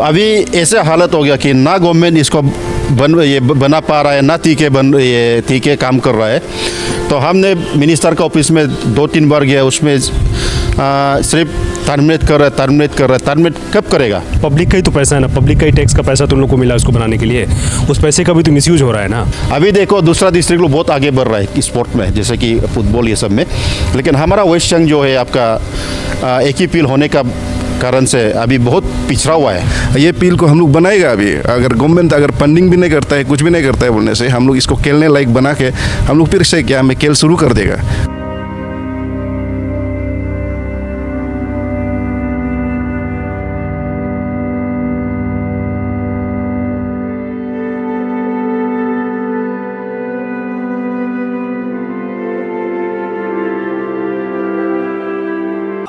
तो अभी ऐसे हालत हो गया कि ना गवर्नमेंट इसको बना पा रहा है, ना तीके काम कर रहा है। तो हमने मिनिस्टर का ऑफिस में 2-3 बार गया, उसमें सिर्फ टर्मिनेट कर रहा है। टर्मिनेट कब करेगा? पब्लिक का ही तो पैसा है ना, पब्लिक का ही टैक्स का पैसा तुम लोग को मिला उसको बनाने के लिए, उस पैसे का भी तो मिसयूज हो रहा है ना। अभी देखो दूसरा डिस्ट्रिक्ट लोग बहुत आगे बढ़ रहा है स्पोर्ट में, जैसे कि फुटबॉल ये सब में, लेकिन हमारा वेस्ट सियांग जो है आपका एक ही पील होने का कारण से अभी बहुत पिछड़ा हुआ है। ये पील को हम लोग बनाएगा अभी, अगर गवर्नमेंट अगर फंडिंग भी नहीं करता है, कुछ भी नहीं करता है बोलने से, हम लोग इसको खेलने लायक बना के हम लोग फिर से क्या हमें खेल शुरू कर देगा।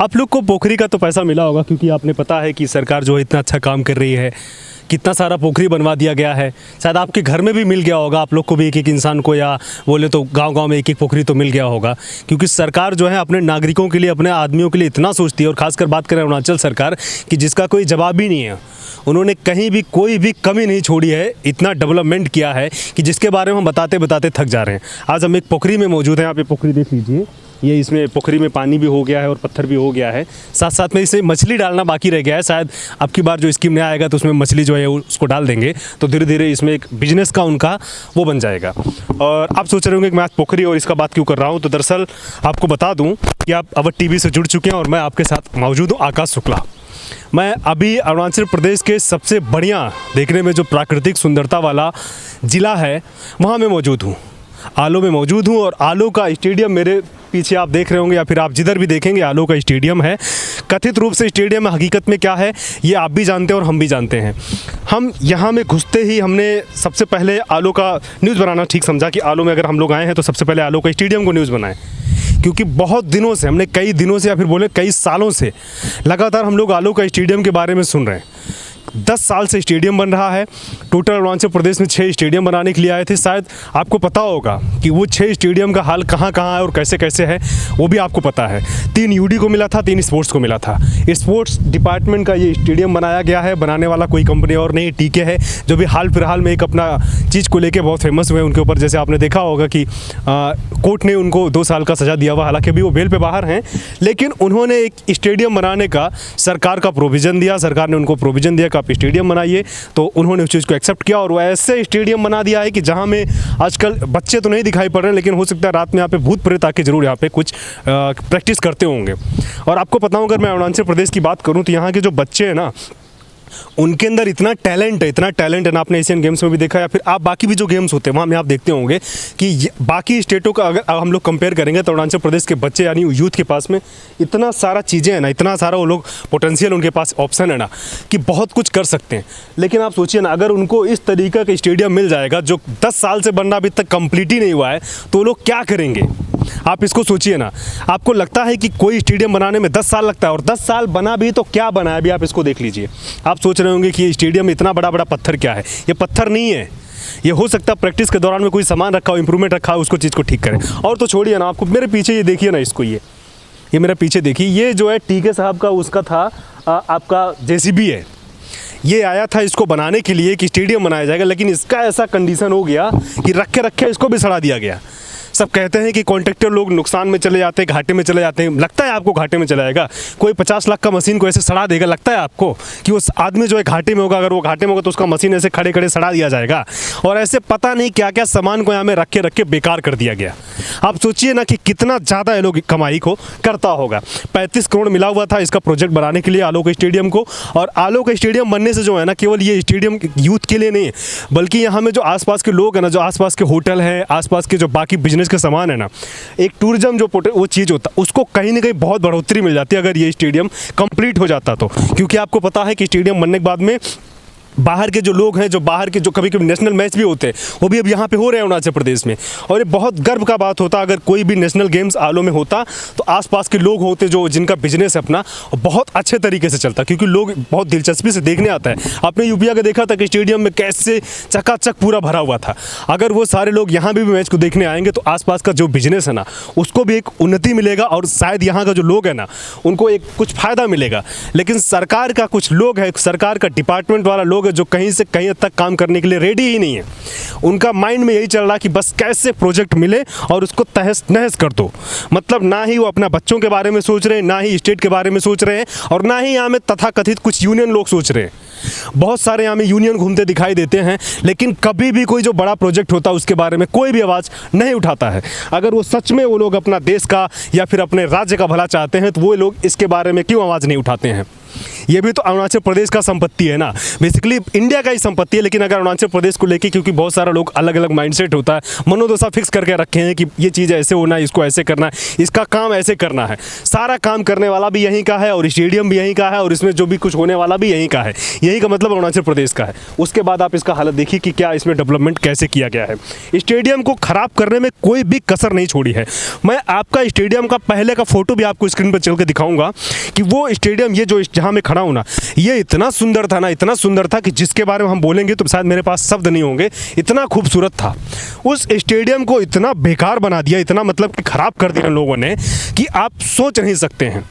आप लोग को पोखरी का तो पैसा मिला होगा, क्योंकि आपने पता है कि सरकार जो है इतना अच्छा काम कर रही है, कितना सारा पोखरी बनवा दिया गया है। शायद आपके घर में भी मिल गया होगा, आप लोग को भी एक एक इंसान को, या बोले तो गांव-गांव में एक एक पोखरी तो मिल गया होगा, क्योंकि सरकार जो है अपने नागरिकों के लिए, अपने आदमियों के लिए इतना सोचती है। और खासकर बात करें अरुणाचल सरकार की, जिसका कोई जवाब ही नहीं है, उन्होंने कहीं भी कोई भी कमी नहीं छोड़ी है, इतना डेवलपमेंट किया है कि जिसके बारे में हम बताते बताते थक जा रहे हैं। आज हम एक पोखरी में मौजूद हैं, आप ये पोखरी देख लीजिए, ये इसमें पोखरी में पानी भी हो गया है और पत्थर भी हो गया है, साथ साथ में इसे मछली डालना बाकी रह गया है। शायद अब की बार जो स्कीम नया आएगा तो उसमें मछली जो है उसको डाल देंगे, तो धीरे धीरे इसमें एक बिजनेस का उनका वो बन जाएगा। और आप सोच रहे होंगे कि मैं आज पोखरी और इसका बात क्यों कर रहा हूँ, तो दरअसल आपको बता दूँ कि आप अवध टीवी से जुड़ चुके हैं और मैं आपके साथ मौजूद हूँ, आकाश शुक्ला। मैं अभी अरुणाचल प्रदेश के सबसे बढ़िया देखने में जो प्राकृतिक सुंदरता वाला ज़िला है वहाँ मैं मौजूद हूँ, आलो में मौजूद हूँ। और आलो का स्टेडियम मेरे पीछे आप देख रहे होंगे, या फिर आप जिधर भी देखेंगे आलो का स्टेडियम है। कथित रूप से स्टेडियम में हकीकत में क्या है ये आप भी जानते हैं और हम भी जानते हैं। हम यहाँ में घुसते ही हमने सबसे पहले आलो का न्यूज़ बनाना ठीक समझा कि आलो में अगर हम लोग आए हैं तो सबसे पहले आलो का स्टेडियम को न्यूज़ बनाएं, क्योंकि बहुत दिनों से, हमने कई दिनों से या फिर बोले कई सालों से लगातार हम लोग आलो का स्टेडियम के बारे में सुन रहे हैं। 10 साल से स्टेडियम बन रहा है। टोटल अरुणाचल प्रदेश में 6 स्टेडियम बनाने के लिए आए थे। शायद आपको पता होगा कि वो 6 स्टेडियम का हाल कहाँ कहाँ है और कैसे कैसे है, वो भी आपको पता है। 3 यूडी को मिला था, 3 स्पोर्ट्स को मिला था। स्पोर्ट्स डिपार्टमेंट का ये स्टेडियम बनाया गया है, बनाने वाला कोई कंपनी और नहीं, टीके है, जो भी हाल फिलहाल में एक अपना चीज़ को लेकर बहुत फेमस हुए। उनके ऊपर जैसे आपने देखा होगा कि कोर्ट ने उनको 2 साल का सज़ा दिया हुआ, हालांकि अभी वो बेल पे बाहर हैं, लेकिन उन्होंने एक स्टेडियम बनाने का सरकार का प्रोविज़न दिया, सरकार ने उनको प्रोविज़न दिया कि आप स्टेडियम बनाइए, तो उन्होंने उस चीज़ को एक्सेप्ट किया और वो ऐसे स्टेडियम बना दिया है कि जहां में आजकल बच्चे तो नहीं दिखाई पड़ रहे हैं, लेकिन हो सकता है रात में यहाँ पे भूत प्रेत आके जरूर यहाँ पे कुछ प्रैक्टिस करते होंगे। और आपको पता होगा, अगर मैं अरुणाचल प्रदेश की बात करूँ तो यहाँ के जो बच्चे हैं ना, उनके अंदर इतना टैलेंट है ना। आपने एशियन गेम्स में भी देखा, या फिर आप बाकी भी जो गेम्स होते हैं वहाँ में आप देखते होंगे कि बाकी स्टेटों का अगर हम लोग कंपेयर करेंगे तो अरुणाचल प्रदेश के बच्चे यानी यूथ के पास में इतना सारा चीज़ें हैं ना, इतना सारा वो लोग पोटेंशियल, उनके पास ऑप्शन है ना कि बहुत कुछ कर सकते हैं। लेकिन आप सोचिए ना, अगर उनको इस तरीके का स्टेडियम मिल जाएगा जो 10 साल से बनना अभी तक कंप्लीट ही नहीं हुआ है, तो वो लोग क्या करेंगे? आप इसको सोचिए ना। आपको लगता है कि कोई स्टेडियम बनाने में 10 साल लगता है, और 10 साल बना भी तो क्या बना है, अभी आप इसको देख लीजिए। आप सोच रहे होंगे कि ये स्टेडियम में इतना बड़ा बड़ा पत्थर क्या है, ये पत्थर नहीं है, ये हो सकता है प्रैक्टिस के दौरान में कोई सामान रखा हो, इंप्रूवमेंट रखा हो, उसको चीज़ को ठीक करें। और तो छोड़िए ना, आपको मेरे पीछे ये देखिए ना, इसको ये मेरे पीछे देखिए, ये जो है टीके साहब का उसका था आपका जेसीबी है, ये आया था इसको बनाने के लिए कि स्टेडियम बनाया जाएगा, लेकिन इसका ऐसा कंडीशन हो गया कि रखे रखे इसको भी सड़ा दिया गया। सब कहते हैं कि कॉन्ट्रैक्टर लोग नुकसान में चले जाते हैं, घाटे में चले जाते हैं। लगता है आपको घाटे में चला जाएगा? कोई 50 लाख का मशीन को ऐसे सड़ा देगा? लगता है आपको कि उस आदमी जो है घाटे में होगा? अगर वो घाटे में होगा तो उसका मशीन ऐसे खड़े खड़े सड़ा दिया जाएगा। और ऐसे पता नहीं क्या क्या सामान को यहाँ में रखे रखे बेकार कर दिया गया। आप सोचिए ना कि कितना ज़्यादा ये लोग कमाई को करता होगा। 35 करोड़ मिला हुआ था इसका प्रोजेक्ट बनाने के लिए आलो के स्टेडियम को। और आलो का स्टेडियम बनने से जो है ना, केवल ये स्टेडियम यूथ के लिए नहीं है, बल्कि यहाँ में जो आसपास के लोग हैं ना, जो आसपास के होटल हैं, आसपास के जो बाकी बिजनेस के सामान है ना, एक टूरिज्म जो वो चीज़ होता है, उसको कहीं ना कहीं बहुत बढ़ोतरी मिल जाती है अगर ये स्टेडियम कंप्लीट हो जाता तो। क्योंकि आपको पता है कि स्टेडियम बनने के बाद में बाहर के जो लोग हैं, जो बाहर के जो कभी कभी नेशनल मैच भी होते हैं, वो भी अब यहाँ पे हो रहे हैं अरुणाचल प्रदेश में। और ये बहुत गर्व का बात होता अगर कोई भी नेशनल गेम्स आलो में होता तो आसपास के लोग होते जो जिनका बिजनेस है अपना बहुत अच्छे तरीके से चलता, क्योंकि लोग बहुत दिलचस्पी से देखने आता है। आपने यूपीआ का देखा था कि स्टेडियम में कैसे चकाचक पूरा भरा हुआ था। अगर वो सारे लोग यहाँ भी मैच को देखने आएंगे तो आसपास का जो बिजनेस है ना उसको भी एक उन्नति मिलेगा और शायद यहाँ का जो लोग है ना उनको एक कुछ फ़ायदा मिलेगा। लेकिन सरकार का कुछ लोग है, सरकार का डिपार्टमेंट वाला लोग है जो कहीं से कहीं तक काम करने के लिए रेडी ही नहीं है। उनका माइंड में यही चल रहा कि बस कैसे प्रोजेक्ट मिले और उसको तहस नहस कर दो। मतलब ना ही वो अपना बच्चों के बारे में सोच रहे हैं, ना ही स्टेट के बारे में सोच रहे हैं, और ना ही यहाँ में तथाकथित कुछ यूनियन लोग सोच रहे हैं। बहुत सारे यहाँ में यूनियन घूमते दिखाई देते हैं, लेकिन कभी भी कोई जो बड़ा प्रोजेक्ट होता है उसके बारे में कोई भी आवाज़ नहीं उठाता है। अगर वो सच में वो लोग अपना देश का या फिर अपने राज्य का भला चाहते हैं तो वो लोग इसके बारे में क्यों आवाज़ नहीं उठाते हैं। ये भी तो अरुणाचल प्रदेश का संपत्ति है ना, बेसिकली इंडिया का ही संपत्ति है। लेकिन अगर अरुणाचल प्रदेश को लेके, क्योंकि बहुत सारे लोग अलग अलग माइंडसेट होता है, मनोदशा फिक्स करके रखे हैं कि ये चीज़ ऐसे होना है, इसको ऐसे करना है, इसका काम ऐसे करना है। सारा काम करने वाला भी यहीं का है और स्टेडियम भी यहीं का है और इसमें जो भी कुछ होने वाला भी यहीं का है। यही का मतलब अरुणाचल प्रदेश का है। उसके बाद आप इसका हालत देखिए कि क्या इसमें डेवलपमेंट कैसे किया गया है। स्टेडियम को खराब करने में कोई भी कसर नहीं छोड़ी है। मैं आपका स्टेडियम का पहले का फोटो भी आपको स्क्रीन पर चल के दिखाऊंगा कि वो स्टेडियम ये जो जहाँ मैं खड़ा हूँ ना, ये इतना सुंदर था ना, इतना सुंदर था कि जिसके बारे में हम बोलेंगे तो शायद मेरे पास शब्द नहीं होंगे, इतना खूबसूरत था। उस स्टेडियम को इतना बेकार बना दिया, इतना मतलब कि खराब कर दिया लोगों ने कि आप सोच नहीं सकते हैं।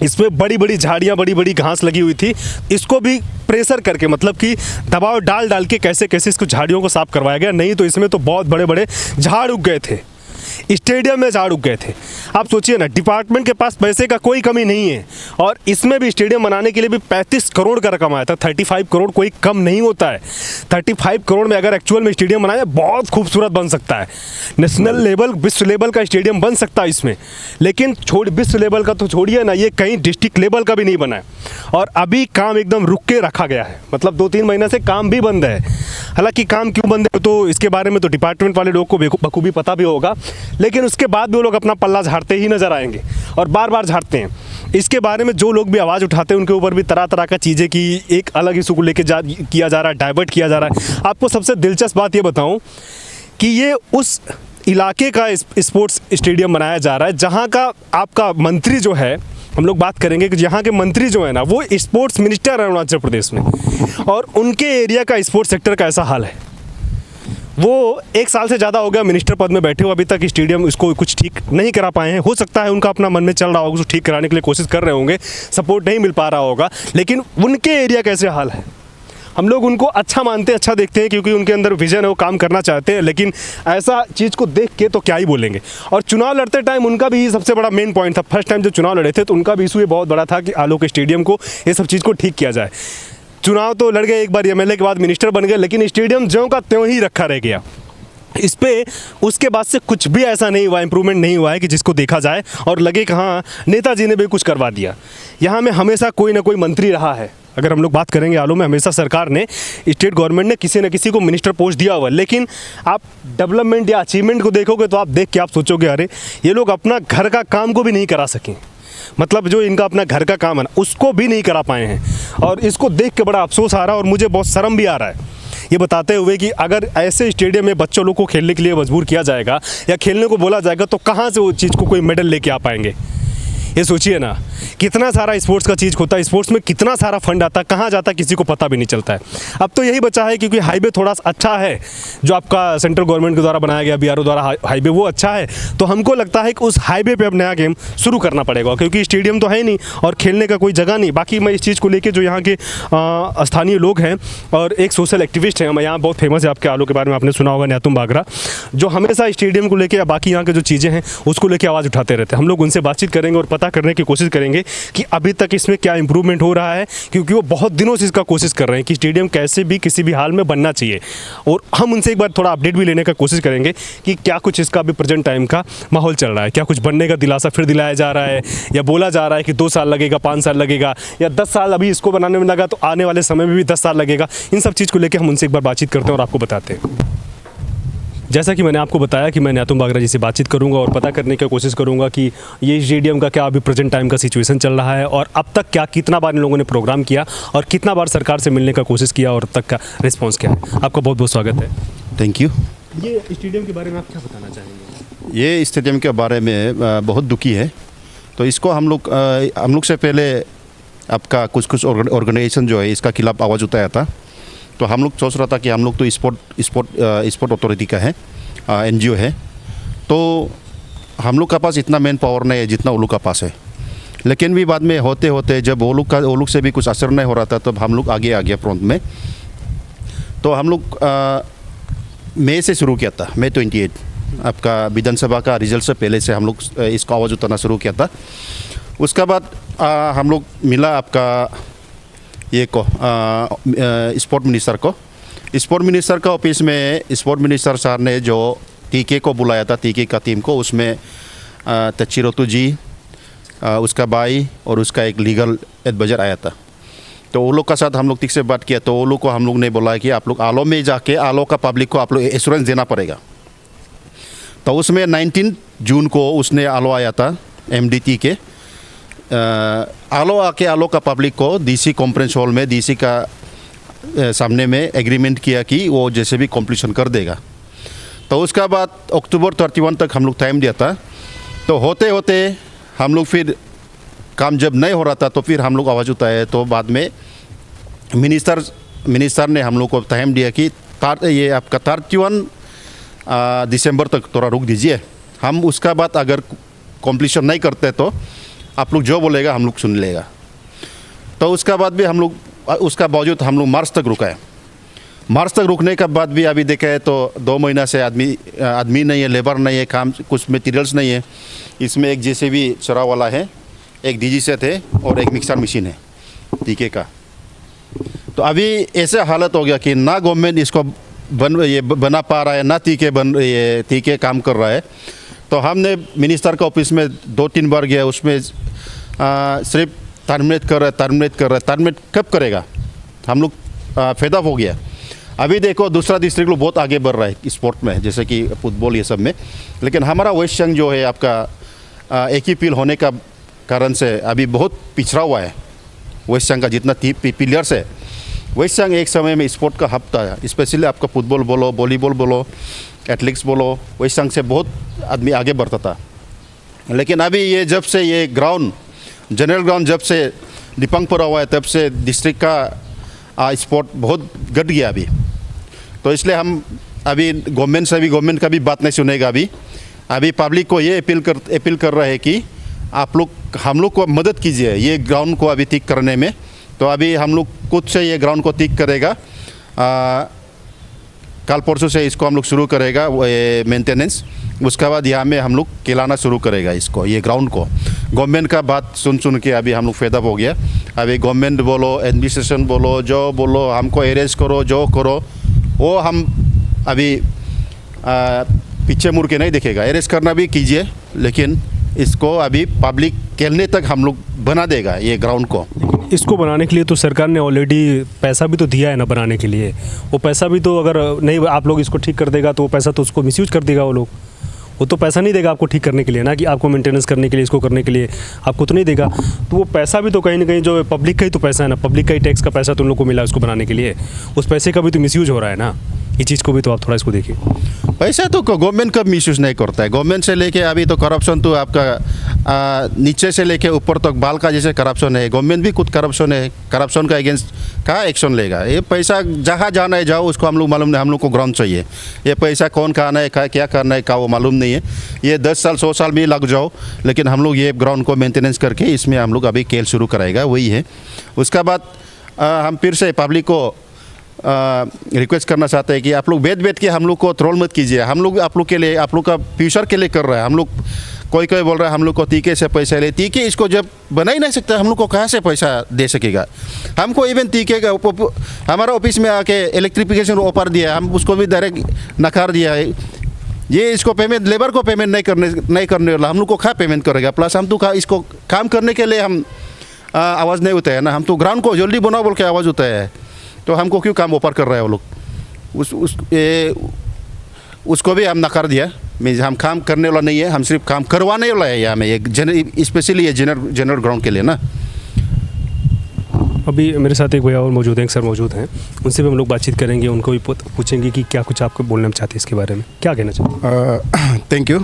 इसमें बड़ी बड़ी झाड़ियाँ, बड़ी बड़ी घास लगी हुई थी, इसको भी प्रेशर करके मतलब कि दबाव डाल डाल के कैसे कैसे इसको झाड़ियों को साफ करवाया गया। नहीं तो इसमें तो बहुत बड़े बड़े झाड़ उग गए थे, स्टेडियम में झाड़ उग गए थे। आप सोचिए ना, डिपार्टमेंट के पास पैसे का कोई कमी नहीं है और इसमें भी स्टेडियम बनाने के लिए भी 35 करोड़ का रकम आया था। 35 करोड़ कोई कम नहीं होता है। 35 करोड़ में अगर एक्चुअल में स्टेडियम बनाया बहुत खूबसूरत बन सकता है, नेशनल लेवल, विश्व लेवल का स्टेडियम बन सकता है इसमें। लेकिन विश्व लेवल का तो छोड़िए ना, ये कहीं डिस्ट्रिक्ट लेवल का भी नहीं बना है और अभी काम एकदम रुक के रखा गया है। मतलब 2-3 महीने से काम भी बंद है। हालांकि काम क्यों बंद है तो इसके बारे में तो डिपार्टमेंट वाले लोग को बखूबी पता भी होगा, लेकिन उसके बाद भी वो लोग अपना पल्ला झाड़ते ही नजर आएंगे और बार बार झाड़ते हैं। इसके बारे में जो लोग भी आवाज़ उठाते हैं उनके ऊपर भी तरह तरह का चीज़ें की एक अलग इशू को लेके किया जा रहा है, डाइवर्ट किया जा रहा है। आपको सबसे दिलचस्प बात ये बताऊं कि ये उस इलाके का स्पोर्ट्स स्टेडियम बनाया जा रहा है जहाँ का आपका मंत्री जो है, हम लोग बात करेंगे कि यहाँ के मंत्री जो है ना वो स्पोर्ट्स मिनिस्टर है अरुणाचल प्रदेश में, और उनके एरिया का स्पोर्ट्स सेक्टर का ऐसा हाल है। वो 1 साल से ज़्यादा हो गया मिनिस्टर पद में बैठे हो, अभी तक स्टेडियम इसको कुछ ठीक नहीं करा पाए हैं। हो सकता है उनका अपना मन में चल रहा होगा, उसको ठीक कराने के लिए कोशिश कर रहे होंगे, सपोर्ट नहीं मिल पा रहा होगा। लेकिन उनके एरिया कैसे हाल है, हम लोग उनको अच्छा मानते हैं, अच्छा देखते हैं, क्योंकि उनके अंदर विजन है, वो काम करना चाहते हैं। लेकिन ऐसा चीज़ को देख के तो क्या ही बोलेंगे। और चुनाव लड़ते टाइम उनका भी सबसे बड़ा मेन पॉइंट था। फर्स्ट टाइम जब चुनाव लड़े थे तो उनका भी इशू ये बहुत बड़ा था कि आलोक स्टेडियम को, ये सब चीज़ को ठीक किया जाए। चुनाव तो लड़ गए, एक बार एमएलए के बाद मिनिस्टर बन गए, लेकिन स्टेडियम ज्यों का त्यों ही रखा रह गया। इस पे उसके बाद से कुछ भी ऐसा नहीं हुआ, इंप्रूवमेंट नहीं हुआ है कि जिसको देखा जाए और लगे कि हाँ नेताजी ने भी कुछ करवा दिया। यहाँ में हमेशा कोई ना कोई मंत्री रहा है। अगर हम लोग बात करेंगे आलो में, हमेशा सरकार ने, स्टेट गवर्नमेंट ने किसी न किसी को मिनिस्टर पोस्ट दिया हुआ है। लेकिन आप डेवलपमेंट या अचीवमेंट को देखोगे तो आप देख के आप सोचोगे अरे ये लोग अपना घर का काम को भी नहीं करा सकें। मतलब जो इनका अपना घर का काम है ना उसको भी नहीं करा पाए हैं, और इसको देख के बड़ा अफसोस आ रहा है और मुझे बहुत शर्म भी आ रहा है ये बताते हुए कि अगर ऐसे स्टेडियम में बच्चों लोग को खेलने के लिए मजबूर किया जाएगा या खेलने को बोला जाएगा तो कहाँ से वो चीज़ को कोई मेडल लेके आ पाएंगे। ये सोचिए ना, कितना सारा स्पोर्ट्स का चीज़ होता है, स्पोर्ट्स में कितना सारा फंड आता है, कहाँ जाता है किसी को पता भी नहीं चलता है। अब तो यही बचा है क्योंकि हाईवे थोड़ा सा अच्छा है, जो आपका सेंट्रल गवर्नमेंट के द्वारा बनाया गया, बीआरओ द्वारा हाईवे वो अच्छा है, तो हमको लगता है कि उस हाईवे पे अब नया गेम शुरू करना पड़ेगा, क्योंकि स्टेडियम तो है नहीं और खेलने का कोई जगह नहीं। बाकी मैं इस चीज़ को लेकर जो यहाँ के स्थानीय लोग हैं और एक सोशल एक्टिविस्ट हैं, मैं यहाँ बहुत फेमस है, आपके आलो के बारे में आपने सुना होगा, न्यातुम बागरा, जो हमेशा स्टेडियम को लेकर या बाकी यहाँ के जो चीज़ें हैं उसको लेकर आवाज़ उठाते रहते हैं। हम लोग उनसे बातचीत करेंगे और पता करने की कोशिश करेंगे कि अभी तक इसमें क्या इंप्रूवमेंट हो रहा है, क्योंकि वो बहुत दिनों से इसका कोशिश कर रहे हैं कि स्टेडियम कैसे भी किसी भी हाल में बनना चाहिए। और हम उनसे एक बार थोड़ा अपडेट भी लेने का कोशिश करेंगे कि क्या कुछ इसका अभी प्रेजेंट टाइम का माहौल चल रहा है, क्या कुछ बनने का दिलासा फिर दिलाया जा रहा है, या बोला जा रहा है कि 2 साल लगेगा, 5 साल लगेगा, या 10 साल अभी इसको बनाने में लगा तो आने वाले समय में भी 10 साल लगेगा। इन सब चीज़ को लेकर हम उनसे एक बार बातचीत करते हैं और आपको बताते हैं। जैसा कि मैंने आपको बताया कि मैं न्यातुम बागरा जी से बातचीत करूंगा और पता करने की कोशिश करूंगा कि ये स्टेडियम का क्या अभी प्रेजेंट टाइम का सिचुएशन चल रहा है और अब तक क्या कितना बार इन लोगों ने प्रोग्राम किया और कितना बार सरकार से मिलने का कोशिश किया और अब तक का रिस्पॉन्स क्या है। आपका बहुत बहुत स्वागत है। Thank you. ये स्टेडियम के बारे में आप क्या बताना चाहेंगे? ये स्टेडियम के बारे में बहुत दुखी है। तो इसको हम लोग से पहले आपका कुछ ऑर्गेनाइजेशन जो है इसका खिलाफ आवाज़ उठाया था। तो हम लोग सोच रहा था कि हम लोग तो स्पोर्ट अथॉरिटी का है, NGO है, तो हम लोग का पास इतना मैन पावर नहीं है जितना वो लोग का पास है। लेकिन भी बाद में होते होते जब वो लोग से भी कुछ असर नहीं हो रहा था तब हम लोग आगे आ गया फ्रंट में। तो हम लोग मई से शुरू किया था, May 28 आपका विधानसभा का रिजल्ट से पहले से हम लोग इसको आवाज़ उठाना शुरू किया था। उसके बाद हम लोग मिला आपका ये को स्पोर्ट मिनिस्टर का ऑफिस में। स्पोर्ट मिनिस्टर सर ने जो TK को बुलाया था, TK का टीम को, उसमें तचिरोतु जी, उसका भाई और उसका एक लीगल एडवाइजर आया था। तो वो लोग का साथ हम लोग ठीक से बात किया। तो वो लोग को हम लोग ने बोला कि आप लोग आलो में जाके आलो का पब्लिक को आप लोग एश्योरेंस देना पड़ेगा। तो उसमें 19 जून को उसने आलो आया था, MDT के आलो आके आलो का पब्लिक को DC कॉन्फ्रेंस हॉल में DC का सामने में एग्रीमेंट किया कि वो जैसे भी कम्प्लीशन कर देगा। तो उसका बाद अक्टूबर 31 तक हम लोग टाइम दिया था। तो होते होते हम लोग फिर काम जब नहीं हो रहा था तो फिर हम लोग आवाज़ उठाए। तो बाद में मिनिस्टर ने हम लोग को टाइम दिया कि ये आपका 31 दिसंबर तक थोड़ा रुक दीजिए, हम उसका बाद अगर कम्प्लीशन नहीं करते तो आप लोग जो बोलेगा हम लोग सुन लेगा। तो उसका बाद भी हम लोग उसका बावजूद हम लोग मार्च तक रुका है। मार्च तक रुकने के बाद भी अभी देखा है तो 2 महीना से आदमी नहीं है, लेबर नहीं है, काम कुछ मटेरियल्स नहीं है। इसमें एक JCB चरा वाला है, एक DG सेट है और एक मिक्सर मशीन है TK का। तो अभी ऐसे हालत हो गया कि ना गवर्नमेंट इसको बना पा रहा है, ना TK काम कर रहा है। तो हमने मिनिस्टर का ऑफिस में 2-3 बार गया, उसमें सिर्फ टर्मिनेट कब करेगा, हम लोग फेड अप हो गया। अभी देखो दूसरा डिस्ट्रिक्ट लोग बहुत आगे बढ़ रहा है स्पोर्ट में, जैसे कि फुटबॉल ये सब में। लेकिन हमारा वेस्ट सियांग जो है आपका एक ही पील होने का कारण से अभी बहुत पिछड़ा हुआ है। वेस्ट सियांग का जितना पिलर्स है, वेस्ट सियांग एक समय में स्पोर्ट का हब था, स्पेशली आपका फुटबॉल बोलो, वॉलीबॉल बोलो, एथलेटिक्स बोलो, वेस्ट सियांग से बहुत आदमी आगे बढ़ता था। लेकिन अभी ये जब से ये जनरल ग्राउंड जब से दीपंगपुरा हुआ है तब से डिस्ट्रिक्ट का स्पोर्ट बहुत घट गया अभी। तो इसलिए हम अभी गवर्नमेंट का भी बात नहीं सुनेगा। अभी पब्लिक को ये अपील कर रहे हैं कि आप लोग हम लोग को मदद कीजिए ये ग्राउंड को अभी ठीक करने में। तो अभी हम लोग खुद से ये ग्राउंड को ठीक करेगा, कल परसों से इसको हम लोग शुरू करेगा मेंटेनेंस। उसके बाद यहाँ में हम लोग खिलाना शुरू करेगा इसको, ये ग्राउंड को। गवर्नमेंट का बात सुन के अभी हम लोग फेड अप हो गया। अभी गवर्नमेंट बोलो, एडमिनिस्ट्रेशन बोलो, जो बोलो हमको अरेस्ट करो, जो करो वो हम अभी पीछे मुड़ के नहीं देखेगा। अरेस्ट करना भी कीजिए, लेकिन इसको अभी पब्लिक खेलने तक हम लोग बना देगा ये ग्राउंड को। इसको बनाने के लिए तो सरकार ने ऑलरेडी पैसा भी तो दिया है ना बनाने के लिए। वो पैसा भी तो अगर नहीं आप लोग इसको ठीक कर देगा तो वो पैसा तो उसको मिसयूज कर देगा वो लोग। वो तो पैसा नहीं देगा आपको ठीक करने के लिए ना, कि आपको मेंटेनेंस करने के लिए, इसको करने के लिए आपको तो नहीं देगा। तो वो पैसा भी तो कहीं ना कहीं जो पब्लिक का ही तो पैसा है ना, पब्लिक का ही टैक्स का पैसा तो उन लोग को मिला उसको बनाने के लिए। उस पैसे का भी तो मिसयूज हो रहा है ना, ये चीज़ को भी तो आप थोड़ा इसको देखिए। पैसा तो गवर्नमेंट कब मिसयूज नहीं करता है। गवर्नमेंट से लेके अभी तो करप्शन तो आपका नीचे से लेके ऊपर तक बाल का जैसे करप्शन है। गवर्नमेंट भी कुछ करप्शन है, करप्शन का अगेंस्ट कहाँ एक्शन लेगा। ये पैसा जहाँ जाना है जाओ, उसको हम लोग मालूम नहीं, हम लोग को ग्राउंड चाहिए। ये पैसा कौन खाना है, क्या करना है, वो मालूम नहीं है। ये 10 साल 100 साल भी लग जाओ, लेकिन हम लोग ये ग्राउंड को मेंटेनेंस करके इसमें हम लोग अभी खेल शुरू कराएगा, वही है। उसका बाद हम फिर से पब्लिक को रिक्वेस्ट करना चाहते हैं कि आप लोग बैठ के हम लोग को ट्रोल मत कीजिए। हम लोग आप लोग के लिए, आप लोग का फ्यूचर के लिए कर रहा है। हम लोग कोई बोल रहा है हम लोग को TK से पैसा ले, TK इसको जब बना ही नहीं सकता, हम लोग को कहाँ से पैसा दे सकेगा। हमको इवन TK का हमारा ऑफिस में आके इलेक्ट्रिफिकेशन ऑफर दिया, हम उसको भी डायरेक्ट नकार दिया है। ये इसको पेमेंट, लेबर को पेमेंट नहीं करने वाला, हम लोग को कहाँ पेमेंट करेगा। प्लस हम तो इसको काम करने के लिए हम आवाज़ नहीं उठाए ना, हम तो ग्राउंड को जल्दी बनाओ बोल के आवाज़ उठाए है। तो हमको क्यों काम ऑफर कर रहा है वो लोग। उसको भी हम नकार दिया। मीन्स हम काम करने वाला नहीं है, हम सिर्फ काम करवाने वाला है यहाँ में, एक स्पेशली ये जनरल ग्राउंड के लिए ना। अभी मेरे साथ एक भैया और मौजूद हैं, एक सर मौजूद हैं, उनसे भी हम लोग बातचीत करेंगे, उनको भी पूछेंगे कि क्या कुछ आपको बोलना चाहते हैं इसके बारे में, क्या कहना चाहते थैंक यू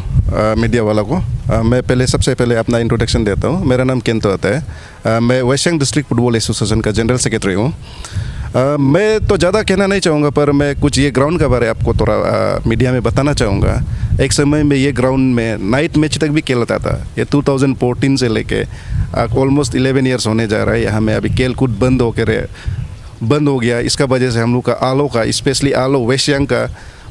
मीडिया वाला को। मैं सबसे पहले अपना इंट्रोडक्शन देता हूँ। मेरा नाम केंतो आता है। मैं West Siang district football association का जनरल सेक्रेटरी हूँ। मैं तो ज़्यादा कहना नहीं चाहूँगा, पर मैं कुछ ये ग्राउंड के बारे आपको थोड़ा मीडिया में बताना चाहूँगा। एक समय में ये ग्राउंड में नाइट मैच तक भी खेलता था। ये 2014 से लेके ऑलमोस्ट 11 ईयर्स होने जा रहा है। यहाँ में अभी खेल कूद बंद हो गया। इसका वजह से हम लोग का आलो का, स्पेशली आलो वेस्ट सियांग का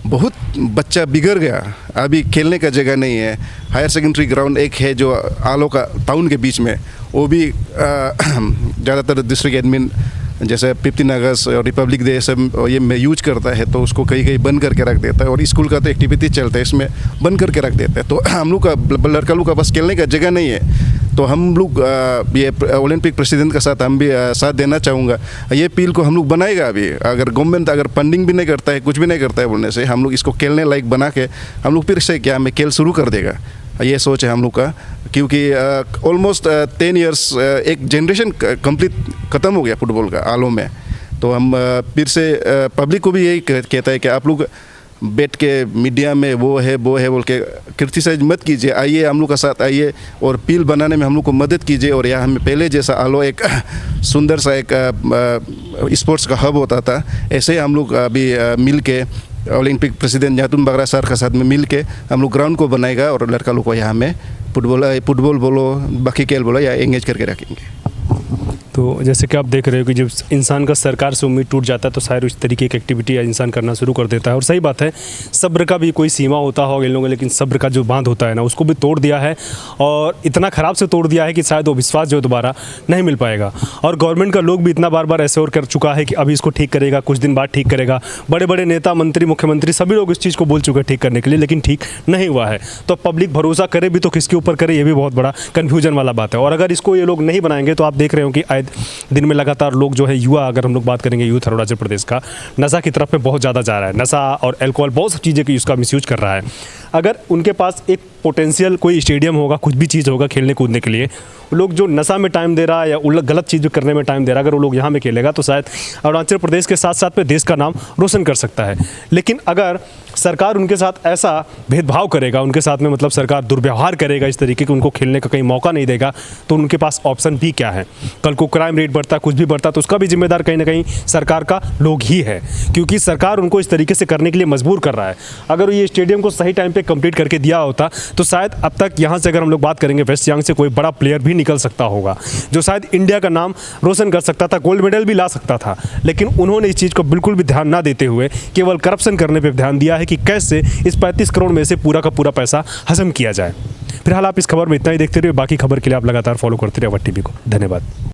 बहुत बच्चा बिगड़ गया। अभी खेलने का जगह नहीं है। हायर सेकेंडरी ग्राउंड एक है जो आलो का टाउन के बीच में, वो भी ज़्यादातर डिस्ट्रिक्ट एडमिन जैसे 15 अगस्त और रिपब्लिक डे सब ये में यूज करता है, तो उसको कहीं बंद करके रख देता है। और स्कूल का तो एक्टिविटी चलता है, इसमें बंद करके रख देता है। तो हम लोग का लड़का लोग का बस खेलने का जगह नहीं है। तो हम लोग ये ओलंपिक प्रेसिडेंट के साथ हम भी साथ देना चाहूँगा। ये पील को हम लोग बनाएगा। अभी अगर गवर्नमेंट अगर फंडिंग भी नहीं करता है, कुछ भी नहीं करता है बोलने से, हम लोग इसको खेलने लायक बना के हम लोग फिर से क्या हमें खेल शुरू कर देगा। ये सोच है हम लोग का, क्योंकि ऑलमोस्ट 10 ईयर्स एक जनरेशन कंप्लीट ख़त्म हो गया फुटबॉल का आलो में। तो हम फिर से पब्लिक को भी यही कहता है कि आप लोग बैठ के मीडिया में वो है बोल के क्रिटिसाइज मत कीजिए। आइए हम लोग का साथ आइए और पील बनाने में हम लोग को मदद कीजिए। और यहाँ हमें पहले जैसा आलो एक सुंदर सा एक स्पोर्ट्स का हब होता था, ऐसे हम लोग अभी मिल के ओलंपिक प्रेसिडेंट न्यातुम बगरा सर के साथ में मिल के हम लोग ग्राउंड को बनाएगा और लड़का लोग को यहाँ में फुटबॉल बोलो, बाकी खेल बोलो, या एंगेज करके रखेंगे। तो जैसे कि आप देख रहे हो कि जब इंसान का सरकार से उम्मीद टूट जाता है तो शायद उस तरीके की एक्टिविटी इंसान करना शुरू कर देता है। और सही बात है, सब्र का भी कोई सीमा होता होगा इन लोगों, लेकिन सब्र का जो बांध होता है ना, उसको भी तोड़ दिया है। और इतना ख़राब से तोड़ दिया है कि शायद वो विश्वास जो दोबारा नहीं मिल पाएगा। और गवर्नमेंट का लोग भी इतना बार बार ऐसे और कर चुका है कि अभी इसको ठीक करेगा, कुछ दिन बाद ठीक करेगा। बड़े बड़े नेता, मंत्री, मुख्यमंत्री सभी लोग इस चीज़ को बोल चुके हैं ठीक करने के लिए, लेकिन ठीक नहीं हुआ है। तो पब्लिक भरोसा करे भी तो किसके ऊपर करे, ये भी बहुत बड़ा कन्फ्यूजन वाला बात है। और अगर इसको ये लोग नहीं बनाएंगे तो आप देख रहे हो कि आए दिन में लगातार लोग जो है युवा, अगर हम लोग बात करेंगे यूथ अरुणाचल प्रदेश का, नशा की तरफ में बहुत ज़्यादा जा रहा है। नशा और अल्कोहल बहुत सी चीज़ें की उसका मिसयूज कर रहा है। अगर उनके पास एक पोटेंशियल कोई स्टेडियम होगा, कुछ भी चीज़ होगा खेलने कूदने के लिए, लोग जो नशा में टाइम दे रहा है या गलत चीज़ करने में टाइम दे रहा है, अगर वो लोग यहाँ में खेलेगा तो शायद अरुणाचल प्रदेश के साथ साथ में देश का नाम रोशन कर सकता है। लेकिन अगर सरकार उनके साथ ऐसा भेदभाव करेगा, उनके साथ में मतलब सरकार दुर्व्यवहार करेगा इस तरीके के, उनको खेलने का कहीं मौका नहीं देगा, तो उनके पास ऑप्शन भी क्या है। कल को क्राइम रेट बढ़ता, कुछ भी बढ़ता, तो उसका भी जिम्मेदार कहीं ना कहीं सरकार का लोग ही है, क्योंकि सरकार उनको इस तरीके से करने के लिए मजबूर कर रहा है। अगर ये स्टेडियम को सही टाइम पे कंप्लीट करके दिया होता तो शायद अब तक यहाँ से, अगर हम लोग बात करेंगे, वेस्ट सियांग से कोई बड़ा प्लेयर भी निकल सकता होगा जो शायद इंडिया का नाम रोशन कर सकता था, गोल्ड मेडल भी ला सकता था। लेकिन उन्होंने इस चीज़ को बिल्कुल भी ध्यान ना देते हुए केवल करप्शन करने पर ध्यान दिया है कि कैसे इस 35 करोड़ में से पूरा का पूरा पैसा हजम किया जाए। फिलहाल आप इस खबर में इतना ही देखते रहिए। बाकी खबर के लिए आप लगातार फॉलो करते रहिए अवध टीवी को। धन्यवाद।